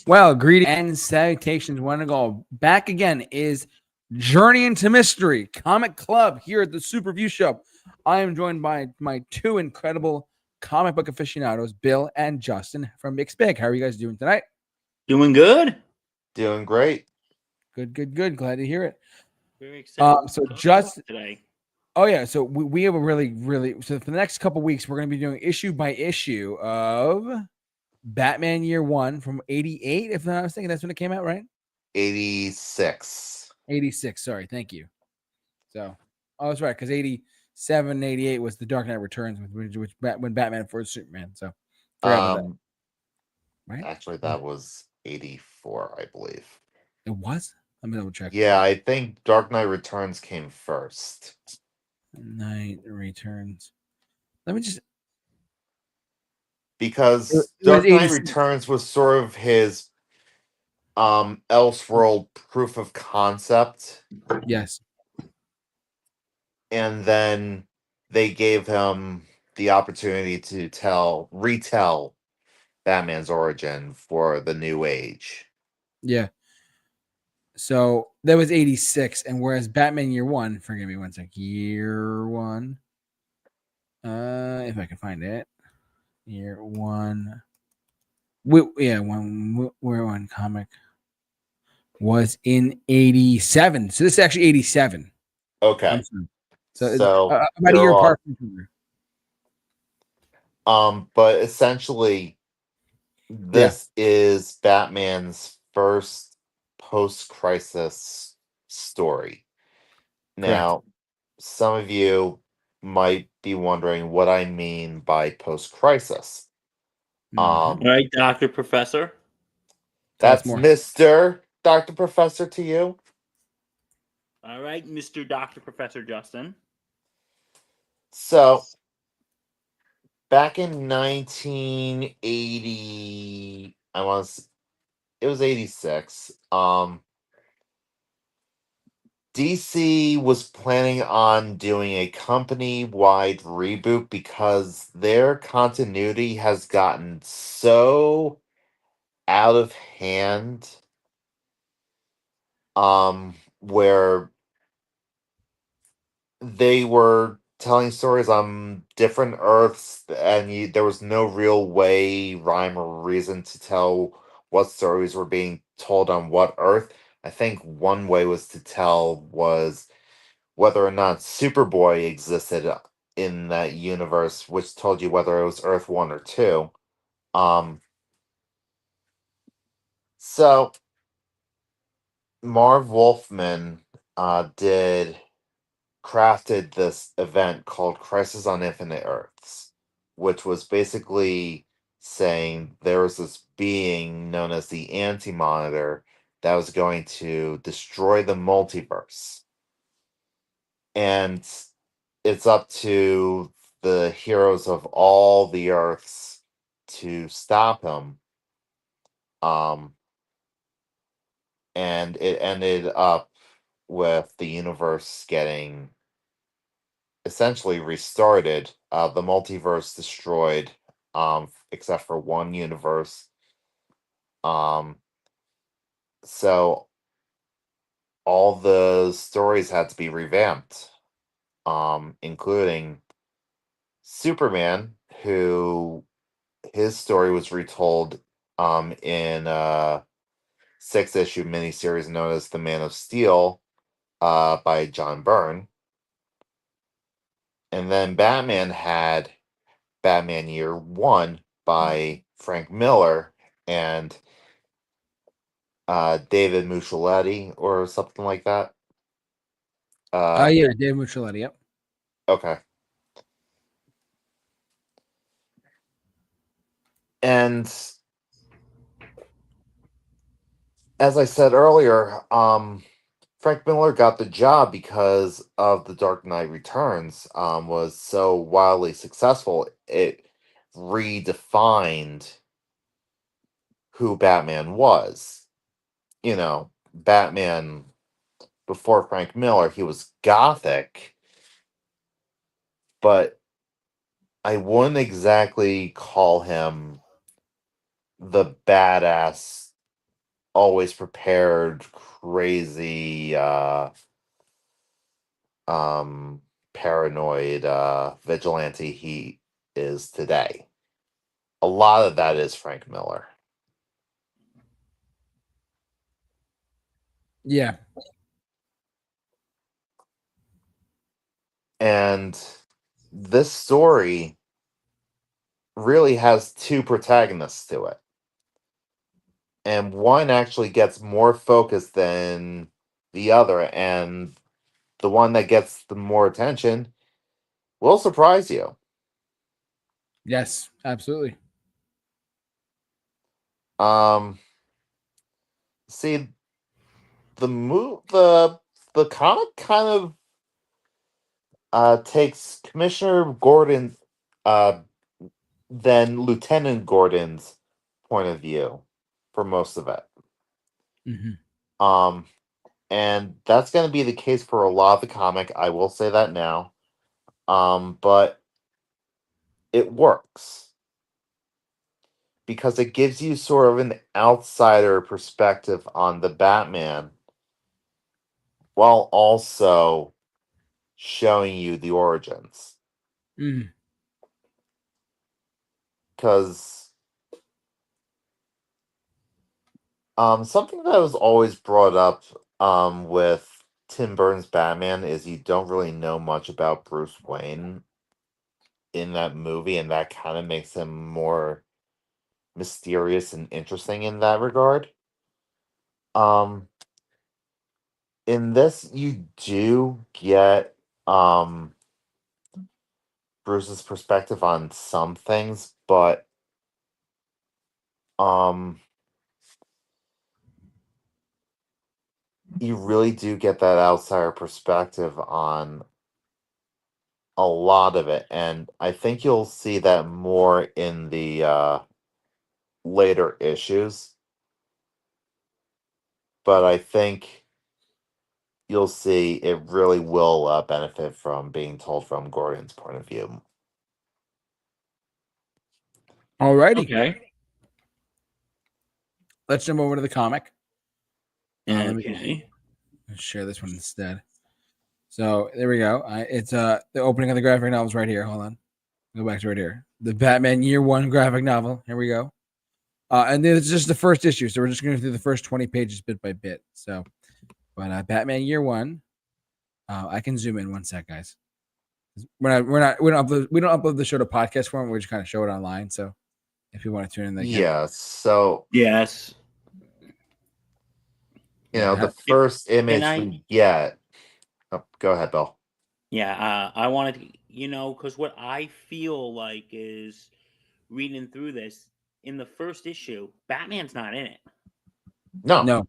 Well, greetings and salutations. Want to go back again is Journey into Mystery Comic Club here at the Super Review Show. I am joined by my two incredible comic book aficionados, Bill and Justin from Mixed Bag. How are you guys doing tonight? Doing good. Doing great. Good. Glad to hear it. Very excited. So just today. Oh yeah, so we have a really so for the next couple weeks we're going to be doing issue by issue of Batman Year One from '88. If I'm not mistaken, that's when it came out, right? 86. 86. Sorry, thank you. So I was right because 87, 88 was the Dark Knight Returns, when Batman vs Superman. So forgot about that. Right? Actually, that was 84, I believe. It was. Let me double check. Yeah, I think Dark Knight Returns came first. Knight Returns. Let me just Because it Dark Knight 86. Returns was sort of his Elseworld proof of concept. Yes. And then they gave him the opportunity to retell Batman's origin for the new age. Yeah. So that was 86, and whereas Batman Year One, forgive me one sec, Year One. If I can find it, Year One. We're on comic was in 87. So this is actually 87. Okay. So about a they're year all- apart from each other. But essentially, this is Batman's first post-crisis story. Now, some of you might be wondering what I mean by post-crisis. All right, Dr. Professor. That's more. Mr. Dr. Professor to you. All right, Mr. Dr. Professor Justin. So, back in 1980, it was 86. DC was planning on doing a company-wide reboot because their continuity has gotten so out of hand, where they were telling stories on different Earths, and there was no real way, rhyme, or reason to tell what stories were being told on what Earth. I think one way was to tell was whether or not Superboy existed in that universe, which told you whether it was Earth 1 or 2. So Marv Wolfman crafted this event called Crisis on Infinite Earths, which was basically saying there was this being known as the Anti-Monitor that was going to destroy the multiverse. And it's up to the heroes of all the Earths to stop him. And it ended up with the universe getting essentially restarted, the multiverse destroyed, except for one universe. So all the stories had to be revamped, including Superman, who his story was retold in a 6-issue miniseries known as The Man of Steel, by John Byrne. And then Batman had Batman Year One by Frank Miller and David Muschietti or something like that. Yeah, David Muschietti. Yep. Okay. And as I said earlier, Frank Miller got the job because of The Dark Knight Returns, was so wildly successful. It redefined who Batman was. Batman before Frank Miller, he was gothic, but I wouldn't exactly call him the badass always prepared, crazy, paranoid vigilante he is today. A lot of that is Frank Miller. Yeah. And this story really has two protagonists to it. And one actually gets more focus than the other. And the one that gets the more attention will surprise you. Yes, absolutely. See, the comic kind of takes Commissioner Gordon, uh, then Lieutenant Gordon's point of view for most of it. Hmm. Um, and that's going to be the case for a lot of the comic. I will say that now. But it works because it gives you sort of an outsider perspective on the Batman while also showing you the origins. Hmm. Because something that was always brought up with Tim Burton's Batman is you don't really know much about Bruce Wayne in that movie, and that kind of makes him more mysterious and interesting in that regard. Um, in this, you do get Bruce's perspective on some things, but um, you really do get that outsider perspective on a lot of it, and I think you'll see that more in the later issues. But I think you'll see it really will benefit from being told from Gordon's point of view. Alrighty. Okay. Let's jump over to the comic. Let me Okay. share this one instead. So there we go. It's the opening of the graphic novel is right here. Hold on. Go back to right here. The Batman Year One graphic novel. Here we go. And then it's just the first issue, so we're just going through the first 20 pages bit by bit. So, but Batman Year One. I can zoom in one sec, guys. We don't upload the show to podcast form. We just kind of show it online. So if you want to tune in, they can. Yeah, so Yes. the Yeah. first Can image I? we get. Oh, go ahead, Bill. Yeah. I wanted to, because what I feel like is reading through this in the first issue, Batman's not in it. No,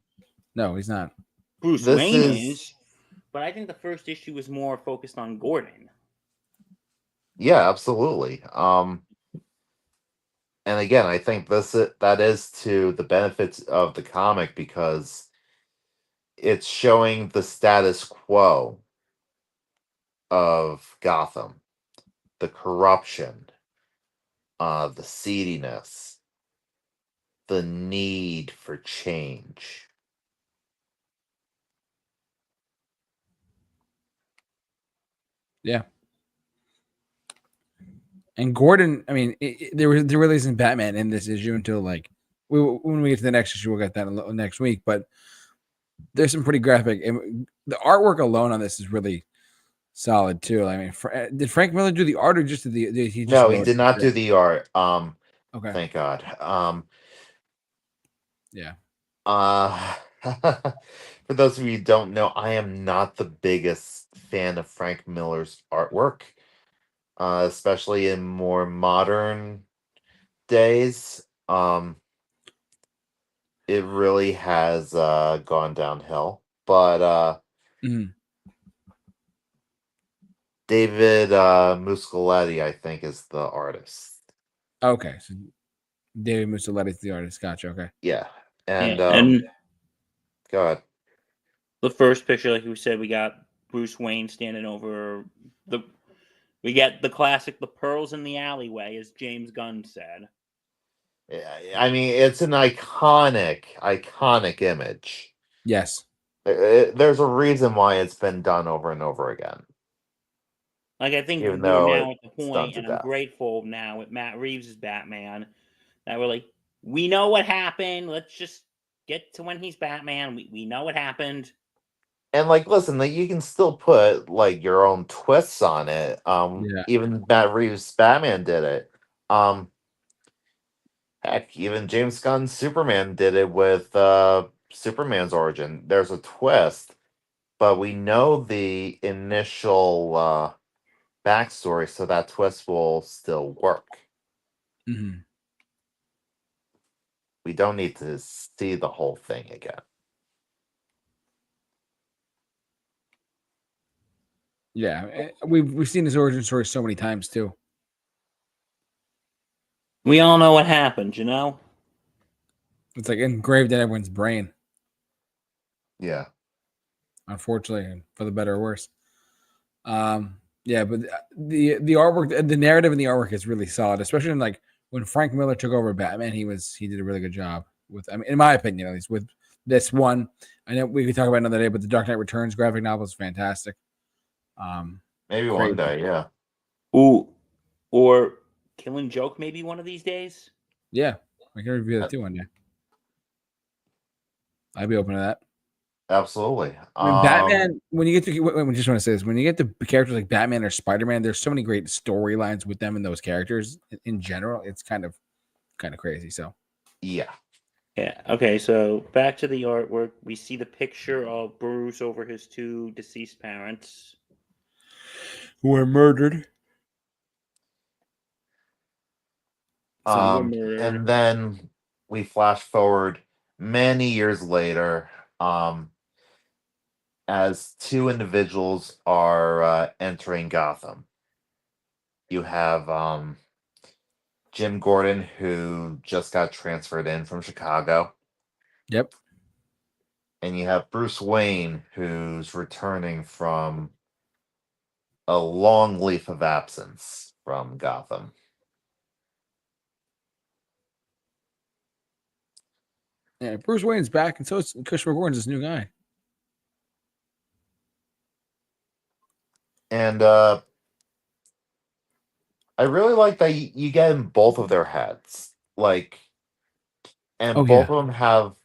No, he's not. Bruce this Wayne is is, but I think the first issue was more focused on Gordon. yeah, absolutely. And again, I think that is to the benefits of the comic because it's showing the status quo of Gotham, the corruption, the seediness, the need for change. Yeah. And Gordon, I mean, there really isn't Batman in this issue until like when we get to the next issue, we'll get that next week. But there's some pretty graphic. And the artwork alone on this is really solid too. I mean, did Frank Miller do the art or just did he just No, he wrote did not it? do the art. Okay. Thank God. Yeah. For those of you who don't know, I am not the biggest fan of Frank Miller's artwork, especially in more modern days. It really has gone downhill. But Mhm. David Muscoletti, I think, is the artist. Okay. So David Mussoletti's the artist. Gotcha. Okay. Yeah, and Yeah. And go ahead. the first picture, like we said, we got Bruce Wayne standing over the. We get the classic, the pearls in the alleyway, as James Gunn said. I mean, it's an iconic image. Yes. There's a reason why it's been done over and over again, Like, I think even we're though now at the it's done point, to and I'm death. grateful now with Matt Reeves' Batman, that we're like, we know what happened. Let's just get to when he's Batman. We know what happened. And like, listen, like, you can still put like your own twists on it. Yeah. Even Matt Reeves' Batman did it. Heck, even James Gunn's Superman did it with Superman's origin. There's a twist, but we know the initial backstory, so that twist will still work. Mm-hmm. We don't need to see the whole thing again. Yeah. We've seen his origin story so many times too. We all know what happened, you know? It's like engraved in everyone's brain, Yeah. unfortunately, for the better or worse. Yeah, but the artwork, the narrative, and the artwork is really solid, especially in like when Frank Miller took over Batman. He did a really good job with. I mean, in my opinion, at least with this one. I know we could talk about it another day, but the Dark Knight Returns graphic novel is fantastic. Maybe Great. one day, yeah. Ooh, or Killing Joke maybe one of these days. Yeah, I can review that too one day. I'd be open to that. Absolutely. I mean, Batman. When you get to, we just want to say this, when you get to characters like Batman or Spider Man, there's so many great storylines with them and those characters in general. It's kind of crazy. So Yeah. Yeah. Okay. So back to the artwork. We see the picture of Bruce over his two deceased parents. who were murdered. Who were murdered. And then we flash forward many years later, as two individuals are entering Gotham. You have Jim Gordon, who just got transferred in from Chicago, Yep. and you have Bruce Wayne, who's returning from a long leave of absence from Gotham. Yeah, Bruce Wayne's back, and so is Christopher Gordon's this new guy. And I really like that you get in both of their heads. Like, and Oh both yeah, of them have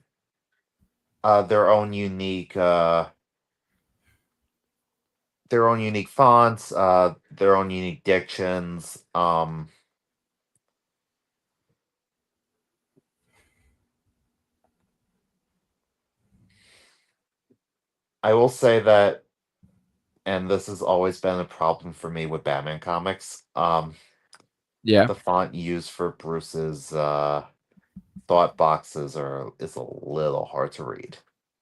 their own unique fonts, their own unique dictions. I will say that, and this has always been a problem for me with Batman comics. yeah. The font used for Bruce's thought boxes is a little hard to read.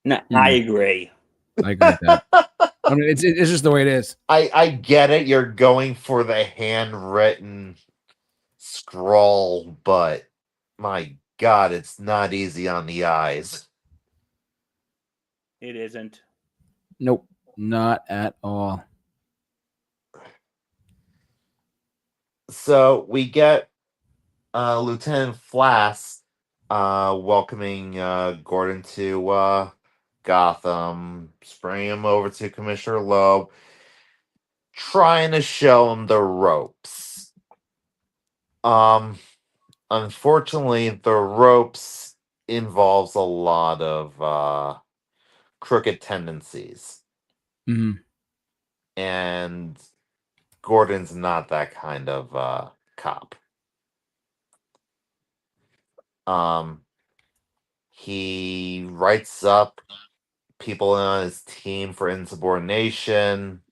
No, I agree. I agree with that. I mean, it's just the way it is. I get it. You're going for the handwritten scroll, but my God, it's not easy on the eyes. It isn't. Nope, not at all. So we get Lieutenant Flass welcoming Gordon to Gotham, spraying him over to Commissioner Loeb, trying to show him the ropes. Unfortunately, the ropes involves a lot of crooked tendencies, Mm-hmm. and Gordon's not that kind of cop. He writes up people on his team for insubordination.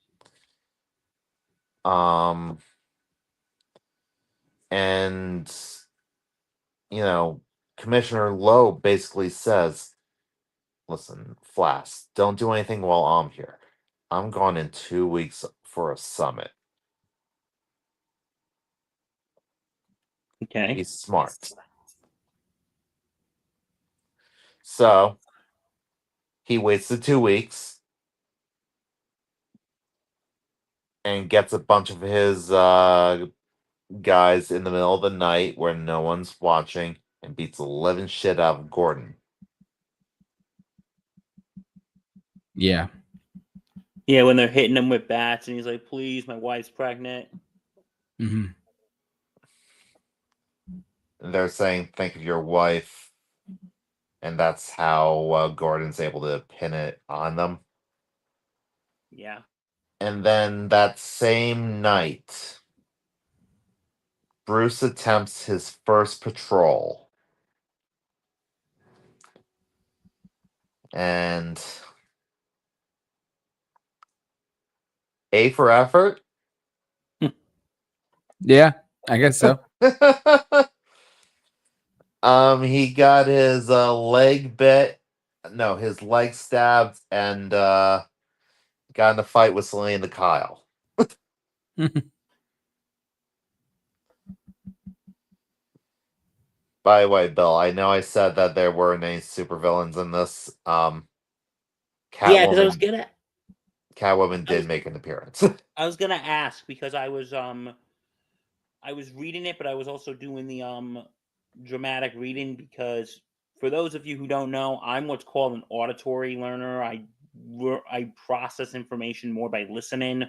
And Commissioner Lowe basically says, "Listen, Flass, don't do anything while I'm here. I'm gone in 2 weeks for a summit." Okay. He's smart. So he waits the 2 weeks and gets a bunch of his guys in the middle of the night where no one's watching and beats the living shit out of Gordon. Yeah. Yeah, when they're hitting him with bats, and he's like, "Please, my wife's pregnant." Mm-hmm. And they're saying, think of your wife. And that's how Gordon's able to pin it on them. Yeah. And then that same night, Bruce attempts his first patrol. And A for effort. Yeah, I guess so. He got his leg bit. No, his leg stabbed and got in a fight with Selena Kyle. By the way, Bill, I know I said that there weren't any supervillains in this. Yeah, because Catwoman did make an appearance. I was gonna ask because I was reading it, but I was also doing the dramatic reading because for those of you who don't know, I'm what's called an auditory learner. I process information more by listening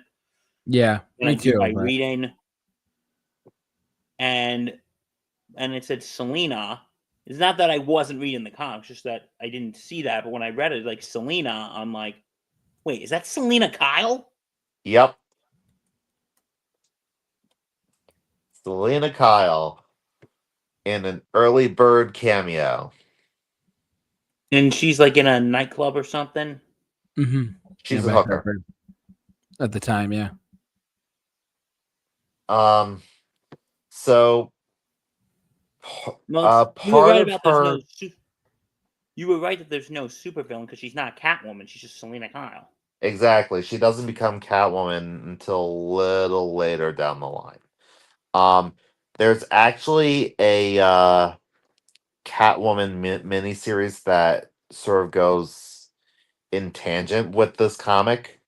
Yeah, than me I do too. by But reading. And it said Selena. It's not that I wasn't reading the comics, just that I didn't see that. But when I read it, like Selena, I'm like, wait, is that Selena Kyle? Yep. Selena Kyle in an early bird cameo. And she's like in a nightclub or something. mm-hmm. She's Yeah, a back hooker. at the time. Yeah. So Well, you were part right of about her. You were right that there's no supervillain because she's not Catwoman. She's just Selena Kyle. Exactly. She doesn't become Catwoman until a little later down the line. There's actually a Catwoman miniseries that sort of goes in tangent with this comic.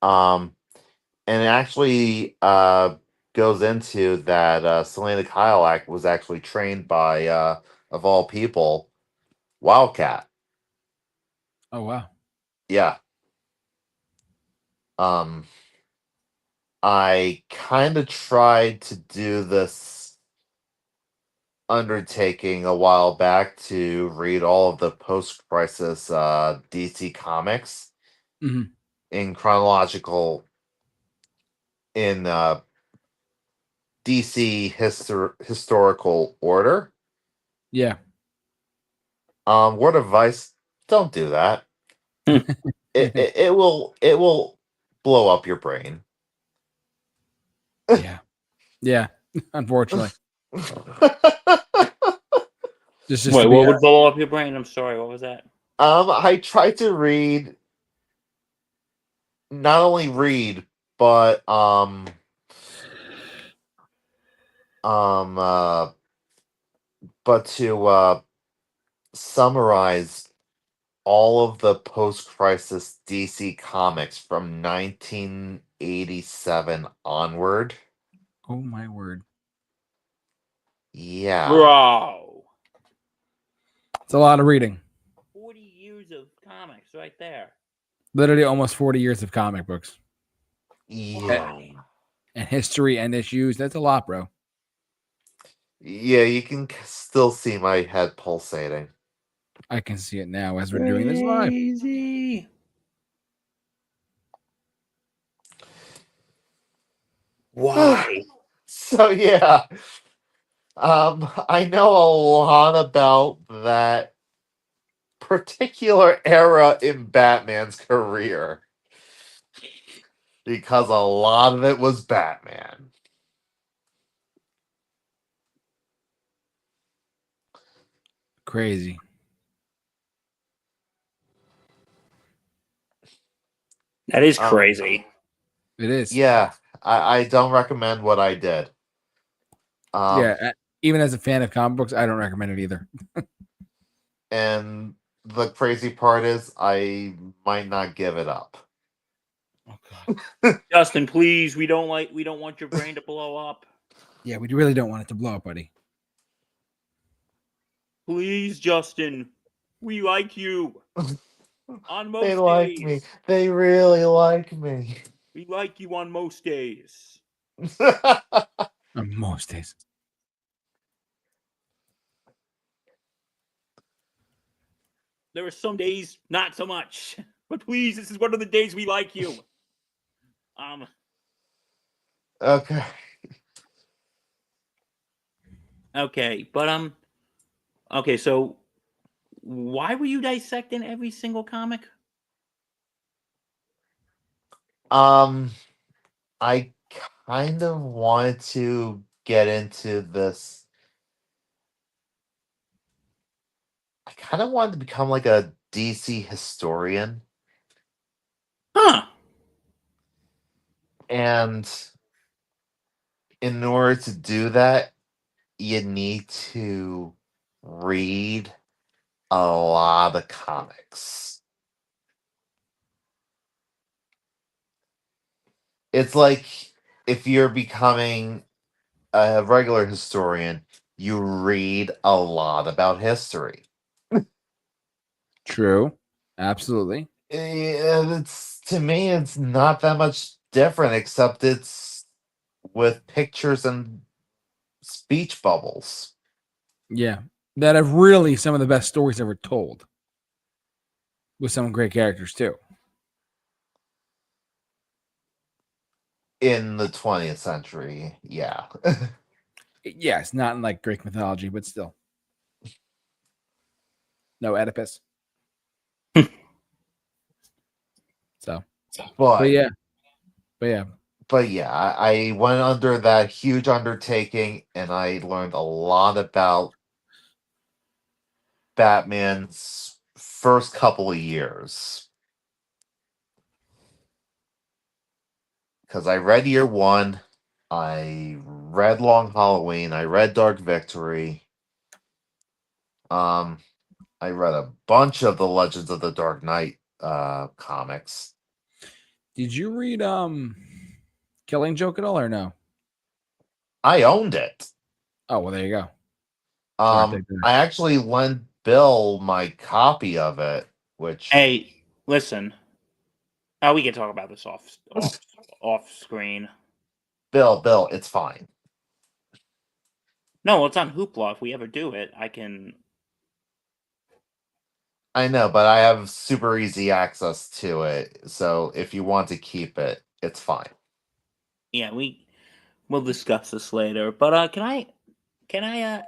And it actually goes into that Selena Kyle was actually trained by, of all people, Wildcat. Oh wow. Yeah. I kind of tried to do this undertaking a while back to read all of the post-crisis DC comics Mm-hmm. in chronological in DC historical order. Yeah. Word of advice: don't do that. It will blow up your brain. Yeah. Yeah. Unfortunately, just Wait, to what be would blow up your brain? I'm sorry, what was that? I tried to read, not only read, but but to summarize all of the post-crisis DC comics from 1987 onward. Oh my word. Yeah. Bro. It's a lot of reading. 40 years of comics right there. Literally almost 40 years of comic books Yeah. and history and issues. That's a lot, bro. Yeah, you can still see my head pulsating. I can see it now as we're doing this live. Crazy. Why? So yeah. I know a lot about that particular era in Batman's career because a lot of it was Batman. Crazy. That is crazy. It is. Yeah, I don't recommend what I did. Yeah. Even as a fan of comic books, I don't recommend it either. And the crazy part is I might not give it up. Oh god. Justin, please, we don't want your brain to blow up. Yeah, we really don't want it to blow up, buddy. Please, Justin, we like you. On most They like days. me. They really like me. We like you on most days. On most days. There are some days, not so much. But please, this is one of the days we like you. Okay. Okay, but okay, so why were you dissecting every single comic? I kind of wanted to get into this. I kind of wanted to become like a DC historian. Huh. And in order to do that, you need to read a lot of comics. It's like if you're becoming a regular historian, you read a lot about history. True. Absolutely. It's to me, it's not that much different, except it's with pictures and speech bubbles. Yeah. That have really some of the best stories ever told. With some great characters too. In the 20th century, yeah. Yeah, it's not in like Greek mythology, but still. No Oedipus. So, but but yeah. But yeah. but yeah, I went under that huge undertaking, and I learned a lot about Batman's first couple of years. Because I read year one, I read Long Halloween, I read Dark Victory. I read a bunch of the Legends of the Dark Knight comics. Did you read Killing Joke at all or no? I owned it. Oh well, there you go. Sorry, take that. I actually lent Bill my copy of it, which Hey, listen. We can talk about this off screen. Bill, it's fine. No, it's on Hoopla. If we ever do it, I can. I know, but I have super easy access to it. So if you want to keep it, it's fine. Yeah, we'll discuss this later. But can I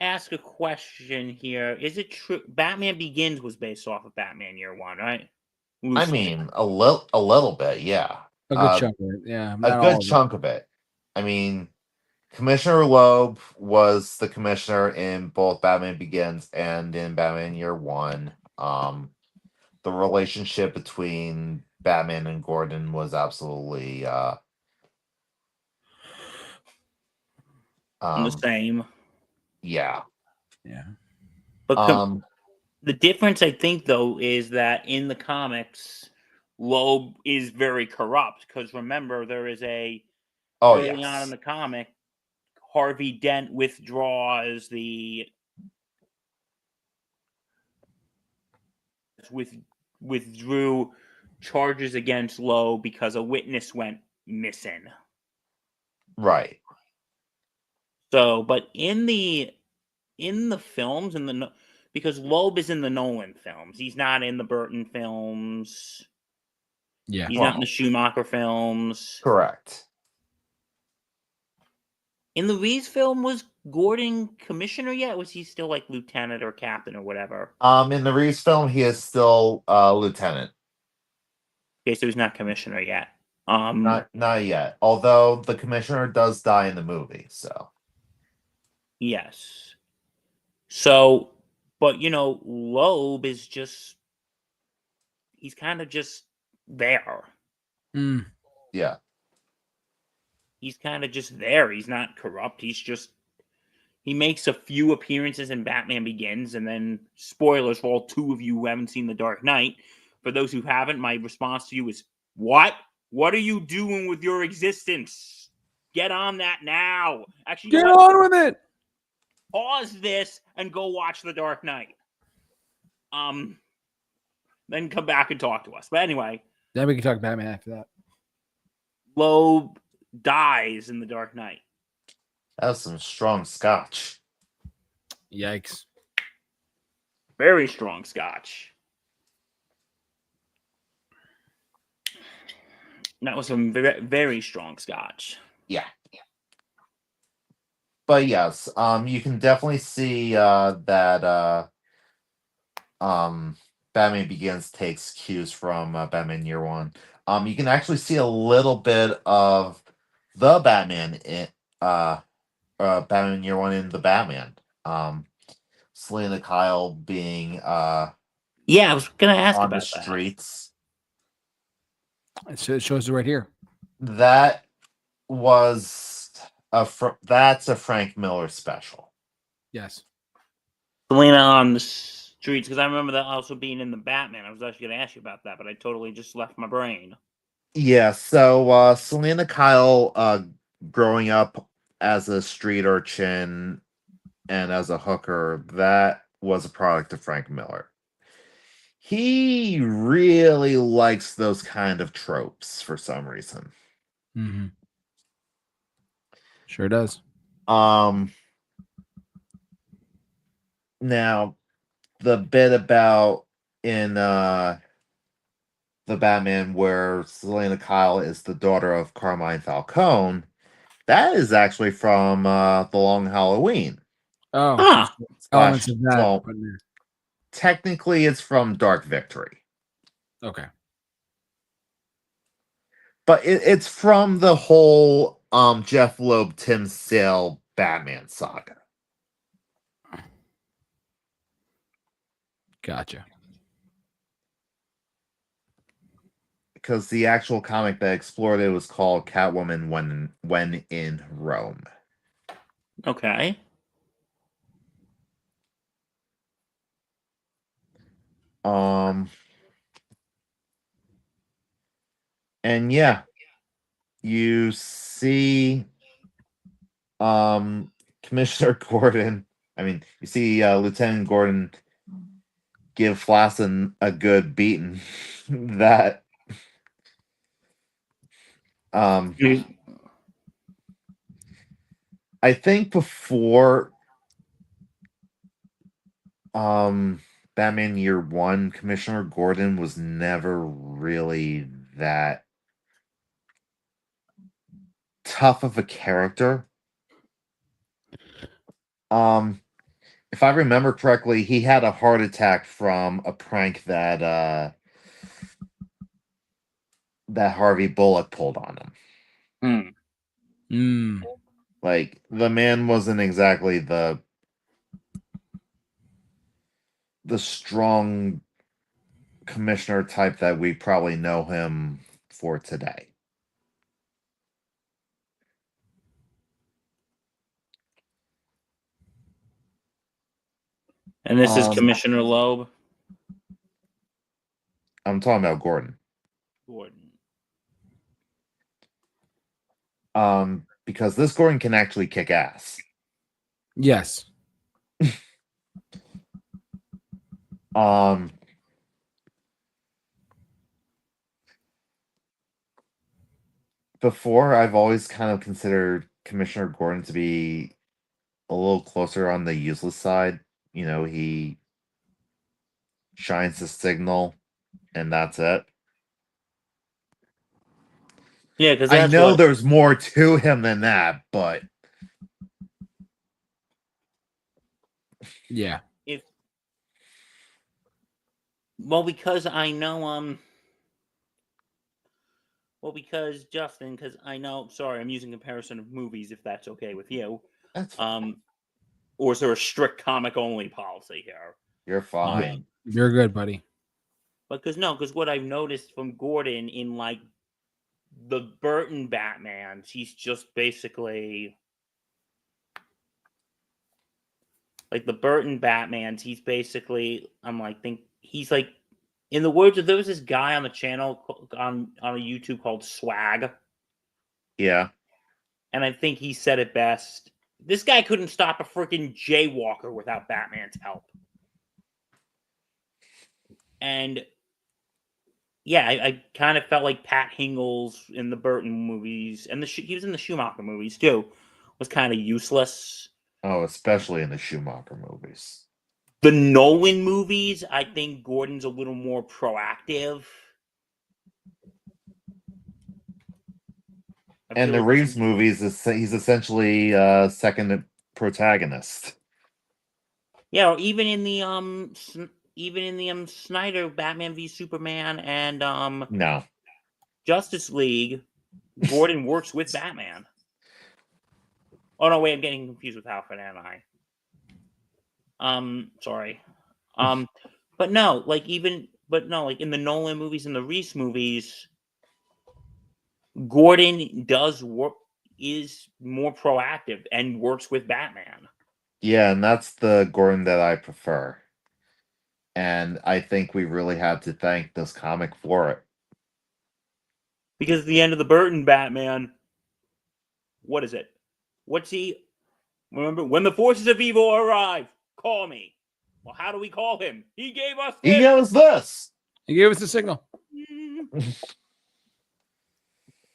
ask a question here? Is it true Batman Begins was based off of Batman Year One, right? I Loosely. mean, a little bit, yeah. A good chunk of it. Yeah, A not good all of it. chunk of it. I mean, Commissioner Loeb was the commissioner in both Batman Begins and in Batman Year One. The relationship between Batman and Gordon was absolutely The same. yeah. Yeah. But the difference, I think, though, is that in the comics, Loeb is very corrupt. Because remember, there is early on in the comic, Harvey Dent withdrew charges against Loeb because a witness went missing. Right. So, but in the films, because Loeb is in the Nolan films, he's not in the Burton films. Yeah. He's not in the Schumacher films. Correct. In the Reeves film, was Gordon commissioner yet? Was he still like lieutenant or captain or whatever? In the Reeves film, he is still lieutenant. Okay, so he's not commissioner yet. Not yet. Although the commissioner does die in the movie, so yes. So, but Loeb is he's kind of just there. Yeah. He's kind of just there. He's not corrupt. He makes a few appearances in Batman Begins, and then spoilers for all two of you who haven't seen The Dark Knight. For those who haven't, my response to you is, what? What are you doing with your existence? Get on that now. Actually, Get on with it. pause this and go watch The Dark Knight. Then come back and talk to us. But anyway, Then we can talk Batman after that. Loeb dies in The Dark Knight. That was some strong scotch. Yikes. Very strong scotch. That was some very, very strong scotch. Yeah. But yes, you can definitely see that Batman Begins takes cues from Batman Year One. You can actually see a little bit of the Batman in Batman Year One in the Batman. Selena Kyle being Yeah, I was gonna ask on the about that. streets. It shows it right here. That was that's a Frank Miller special. Yes. Selena on the streets, because I remember that also being in the Batman. I was actually gonna ask you about that, but I totally just left my brain. Yeah, so Selena Kyle growing up as a street urchin and as a hooker, that was a product of Frank Miller. He really likes those kind of tropes for some reason. Mm-hmm. Sure does. Now the bit about in the Batman where Selena Kyle is the daughter of Carmine Falcone, that is actually from The Long Halloween. Oh, Huh. elements of that. Well, put in there. technically it's from Dark Victory. Okay. But it's from the whole Jeff Loeb, Tim Sale Batman saga. Gotcha. Because the actual comic that explored it was called Catwoman when in Rome. Okay. And yeah, you see Commissioner Gordon. I mean, you see Lieutenant Gordon give Flasson a good beating. That I think before Batman Year One, Commissioner Gordon was never really that tough of a character. If I remember correctly, he had a heart attack from a prank that Harvey Bullock pulled on him. Like, the man wasn't exactly the strong commissioner type that we probably know him for today. And this is Commissioner Loeb. I'm talking about Gordon. Because this Gordon can actually kick ass. Yes. Before, I've always kind of considered Commissioner Gordon to be a little closer on the useless side. You know, he shines the signal, and that's it. Yeah, because I know there's more to him than that, but yeah. Because I know because Justin, because I know. Sorry, I'm using comparison of movies. If that's okay with you, that's or is there a strict comic only policy here? You're fine. You're good, buddy. Because what I've noticed from Gordon in like the Burton Batman, he's just basically like the Burton Batman's. He's basically he's like, in the words of, there was this guy on the channel on a YouTube called Swag. Yeah. And I think he said it best This guy couldn't stop a freaking jaywalker without Batman's help. And yeah, I kind of felt like Pat Hingles in the Burton movies, and he was in the Schumacher movies too, was kind of useless. Oh, especially in the Schumacher movies. The Nolan movies, I think Gordon's a little more proactive. And the Reeves movies, he's essentially second protagonist. Yeah, or even in the Snyder Batman v Superman and No. Justice League, Gordon works with Batman. Oh no, wait, I'm getting confused with Alfred, am I? Sorry. But no, like in the Nolan movies and the Reese movies, Gordon is more proactive and works with Batman. Yeah, and that's the Gordon that I prefer. And I think we really have to thank this comic for it. Because at the end of the Burton Batman, what is it? What's he? Remember, when the forces of evil arrive, call me. Well, how do we call him? He gave us this. He gave us this. He gave us the signal.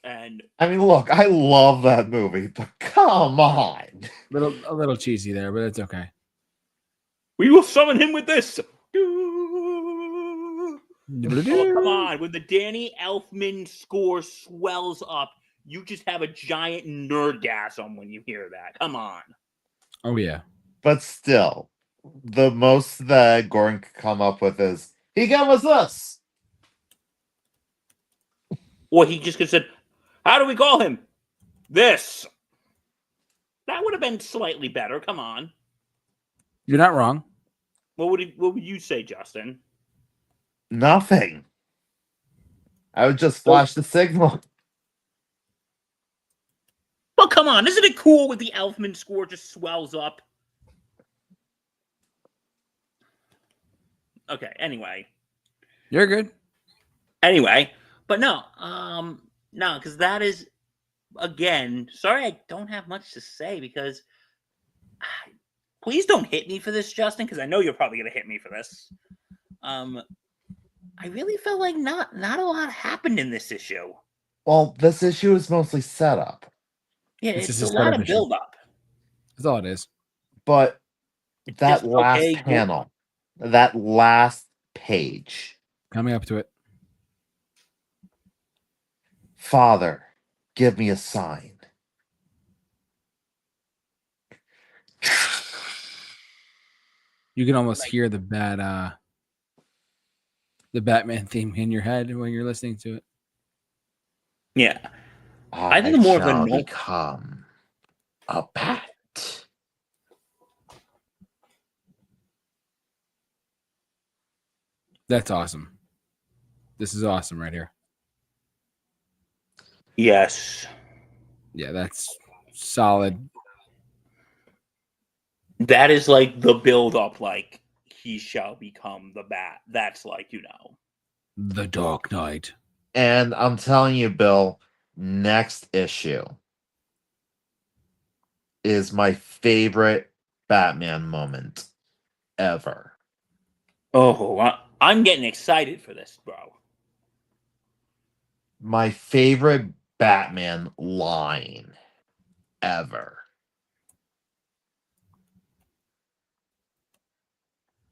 And I mean, look, I love that movie, but come on. A little cheesy there, but it's okay. we will summon him with this. Oh, come on. When the Danny Elfman score swells up, you just have a giant nerdgasm when you hear that. Come on. Oh, yeah. But still, the most that Gordon could come up with is, he gave us this. Or he just could have said, how do we call him? This. That would have been slightly better. Come on. You're not wrong. What would you say, Justin? Nothing. I would just flash the signal. Well, come on. Isn't it cool when the Elfman score just swells up? Okay, anyway. You're good. Anyway, but no, because that is, again, sorry I don't have much to say because please don't hit me for this, Justin, because I know you're probably going to hit me for this. I really felt like not a lot happened in this issue. Well, this issue is mostly setup. Yeah, it's a lot of build-up. That's all it is. But that last panel, that last page. Coming up to it. Father, give me a sign. You can almost hear the Batman theme in your head when you're listening to it. Yeah. I think more of a become a bat. That's awesome. This is awesome right here. Yes. Yeah, that's solid. That is like the build-up, like he shall become the Bat. That's like, the Dark Knight. And I'm telling you, Bill, next issue is my favorite Batman moment ever. Oh, I'm getting excited for this, bro. My favorite Batman line ever.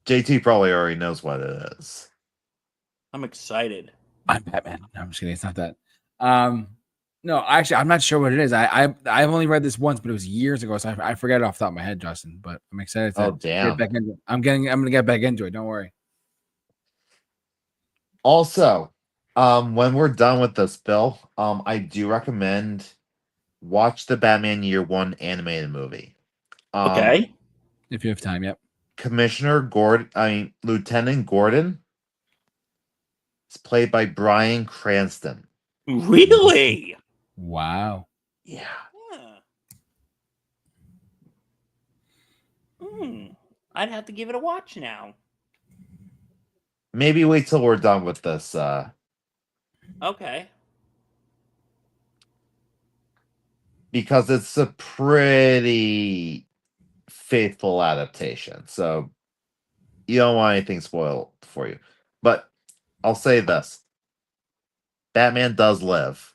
JT probably already knows what it is. I'm excited. I'm Batman. No, I'm just kidding. It's not that. No, actually, I'm not sure what it is. I've only read this once, but it was years ago, so I forget it off the top of my head, Justin. But I'm excited to get back into it. I'm gonna get back into it. Don't worry. Also, when we're done with this, Bill, I do recommend watch the Batman Year One animated movie. Okay. If you have time, yep. Lieutenant Gordon is played by Bryan Cranston. Really? Wow. Yeah. I'd have to give it a watch now. Maybe wait till we're done with this. Okay. because it's a pretty faithful adaptation. So you don't want anything spoiled for you. But I'll say this. Batman does live.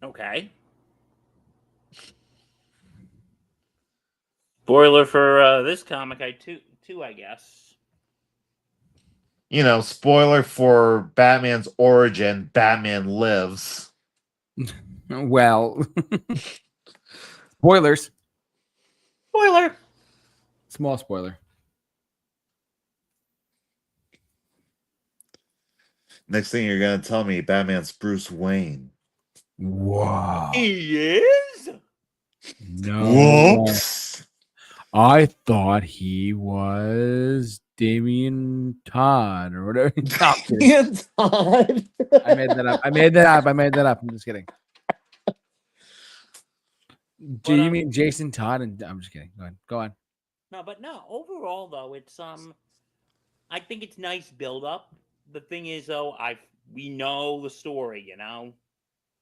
Okay. Spoiler for this comic, too, I guess. You know, spoiler for Batman's origin, Batman lives. Well, spoilers. Spoiler. Small spoiler. Next thing you're going to tell me, Batman's Bruce Wayne. Wow. He is? No. Whoops. I thought he was Damien Todd or whatever. No, I'm kidding. Damien Todd. I made that up. I'm just kidding. Do you mean Jason Todd? And I'm just kidding. Go on. No. Overall, though, it's I think it's nice build up. The thing is, though, we know the story, you know.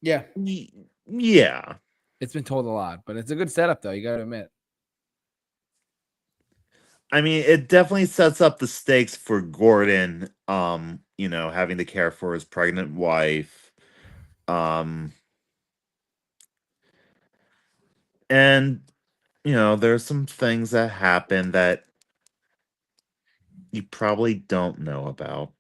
Yeah, Yeah. it's been told a lot, but it's a good setup, though. You got to admit. I mean, it definitely sets up the stakes for Gordon, you know, having to care for his pregnant wife. And, you know, there's some things that happen that you probably don't know about.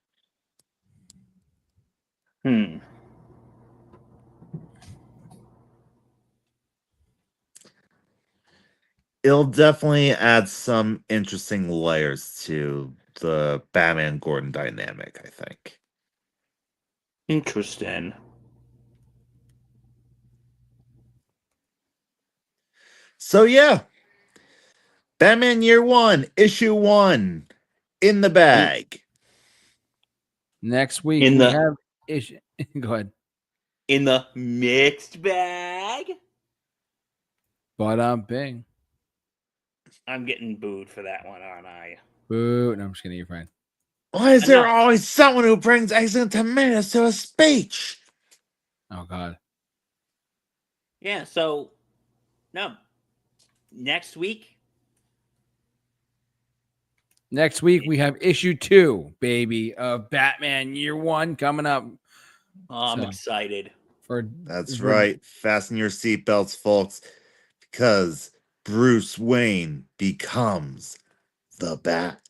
It'll definitely add some interesting layers to the Batman Gordon dynamic, I think. Interesting. So yeah, Batman Year One, Issue 1, in the bag. Next week In we the- have issue. Go ahead. In the mixed bag. But bing. I'm getting booed for that one, aren't I? Boo. No, I'm just kidding. You're fine. Why is there Enough. always someone who brings eggs and tomatoes to a speech? Oh God. Yeah. So, no. Next week. Next week we have issue 2, baby, of Batman Year 1 coming up. Oh, I'm So, excited. That's right. Fasten your seatbelts, folks, because Bruce Wayne becomes the Bat.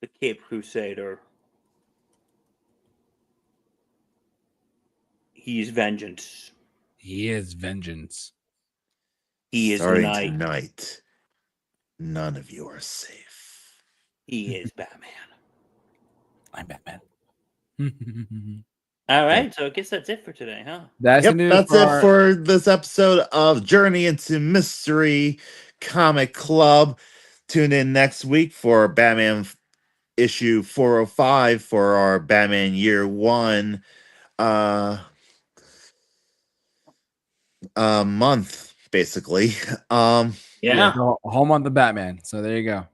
The Cape Crusader. He's vengeance. He is vengeance. He is the Starting night. tonight, none of you are safe. He is Batman. I'm Batman. All right, so I guess that's it for today, huh? That's Yep, it that's it for this episode of Journey into Mystery Comic Club. Tune in next week for Batman issue 405 for our Batman Year 1 month, basically. Yeah. So, home on the Batman. So there you go.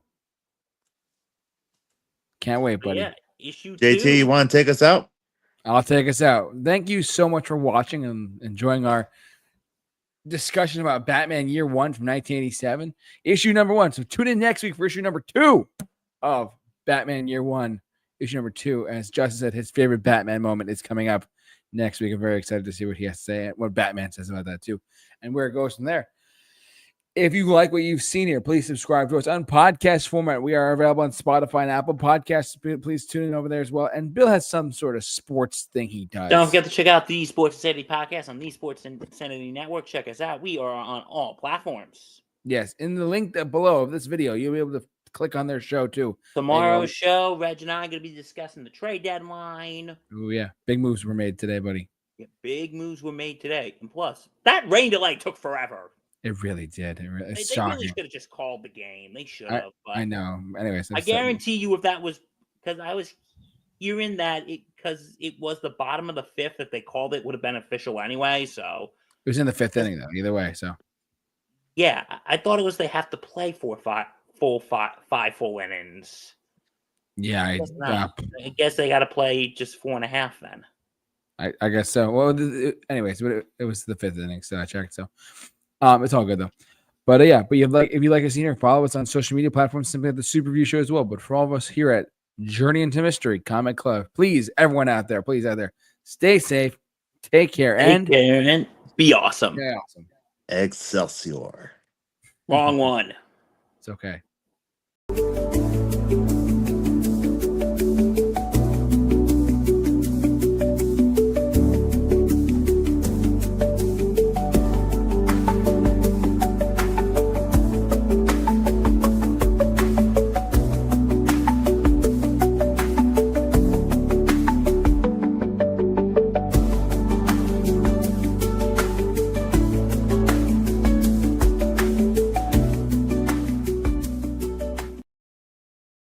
Can't wait, buddy. Yeah, issue JT, 2. you want to take us out? I'll take us out. Thank you so much for watching and enjoying our discussion about Batman Year 1 from 1987, issue number 1. So tune in next week for issue number 2 of Batman Year 1, issue number 2. As Justin said, his favorite Batman moment is coming up next week. I'm very excited to see what he has to say, what Batman says about that too, and where it goes from there. If you like what you've seen here, please subscribe to us on podcast format. We are available on Spotify and Apple Podcasts. Please tune in over there as well. And Bill has some sort of sports thing he does. Don't forget to check out the Sports Insanity podcast on the Sports Insanity Network. Check us out. We are on all platforms. Yes, in the link below of this video, you'll be able to click on their show too. Tomorrow's show, Reg and I are going to be discussing the trade deadline. Oh yeah, big moves were made today, buddy. Yeah, big moves were made today. And plus, that rain delay took forever. It really did. It's They really shocking. should have just called the game. They should have. I know. Anyways, I guarantee you, if that was because I was hearing that because it was the bottom of the 5th that they called it would have been official anyway. So it was in the 5th inning though. Either way, so yeah, I thought it was they have to play five full innings. Yeah, I guess they got to play just 4.5 then. I guess so. Well, anyways, but it was the 5th inning, so I checked. So, it's all good though. But yeah, but if you like us here, follow us on social media platforms simply at the Super Review Show as well. But for all of us here at Journey into Mystery Comic Club, please, everyone out there, stay safe, take care, and be awesome. Stay awesome. Excelsior. Wrong one. It's okay.